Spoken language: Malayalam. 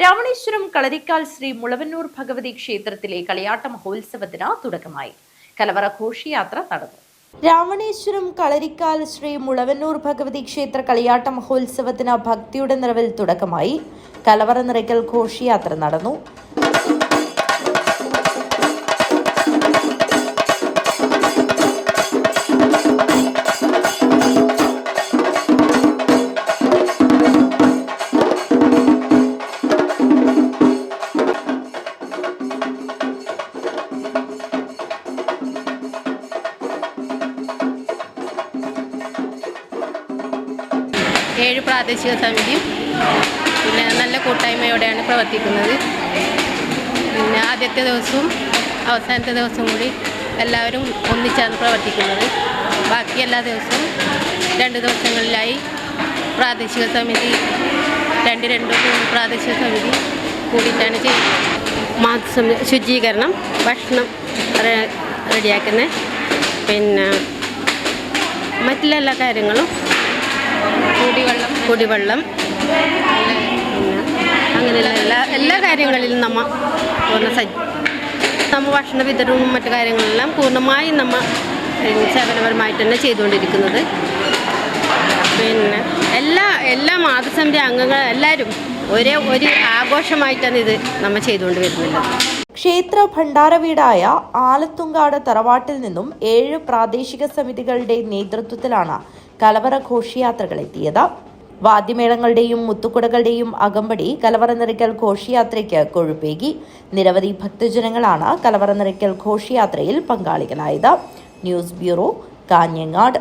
രാവണേശ്വരം കളരിക്കാൽ ശ്രീ മുളവന്നൂർ ഭഗവതി ക്ഷേത്രത്തിലെ കളിയാട്ട മഹോത്സവത്തിന് തുടക്കമായി. കലവറ ഘോഷയാത്ര നടന്നു. രാവണേശ്വരം കളരിക്കാൽ ശ്രീ മുളവന്നൂർ ഭഗവതി ക്ഷേത്ര കളിയാട്ട മഹോത്സവത്തിന് ഭക്തിയുടെ നിറവിൽ തുടക്കമായി. കലവറ നിറയ്ക്കൽ ഘോഷയാത്ര നടന്നു. ഏഴ് പ്രാദേശിക സമിതിയും പിന്നെ നല്ല കൂട്ടായ്മയോടെയാണ് പ്രവർത്തിക്കുന്നത്. പിന്നെ ആദ്യത്തെ ദിവസവും അവസാനത്തെ ദിവസവും കൂടി എല്ലാവരും ഒന്നിച്ചാണ് പ്രവർത്തിക്കുന്നത്. ബാക്കി എല്ലാ ദിവസവും 2 ദിവസങ്ങളിലായി പ്രാദേശിക സമിതി 2-3 പ്രാദേശിക സമിതി കൂടിയിട്ടാണ് ചെയ്യുന്നത്. ശുചീകരണം, ഭക്ഷണം റെഡിയാക്കുന്നത്, പിന്നെ മറ്റുള്ള എല്ലാ കാര്യങ്ങളും, കുടിവെള്ളം അങ്ങനെയുള്ള എല്ലാ കാര്യങ്ങളിലും നമ്മൾ ഭക്ഷണ വിതരണവും മറ്റു കാര്യങ്ങളെല്ലാം പൂർണ്ണമായും നമ്മൾ സേവനപരമായിട്ട് തന്നെ ചെയ്തുകൊണ്ടിരിക്കുന്നത്. പിന്നെ എല്ലാ മാതൃസമിതി അംഗങ്ങൾ എല്ലാവരും ഒരു ആഘോഷമായിട്ടാണ് ഇത് നമ്മൾ ചെയ്തുകൊണ്ട് വരുന്നത്. ക്ഷേത്ര ഭണ്ഡാരവീടായ ആലത്തുങ്കാട് തറവാട്ടിൽ നിന്നും 7 പ്രാദേശിക സമിതികളുടെ നേതൃത്വത്തിലാണ് കലവറ ഘോഷയാത്രകൾ എത്തിയത്. വാദ്യമേളങ്ങളുടെയും മുത്തുകുടകളുടെയും അകമ്പടി കലവറ നിറയ്ക്കൽ ഘോഷയാത്രയ്ക്ക് കൊഴുപ്പേകി. നിരവധി ഭക്തജനങ്ങളാണ് കലവറ നിറയ്ക്കൽ ഘോഷയാത്രയിൽ പങ്കാളികളായത്. News bureau, Kanhangad.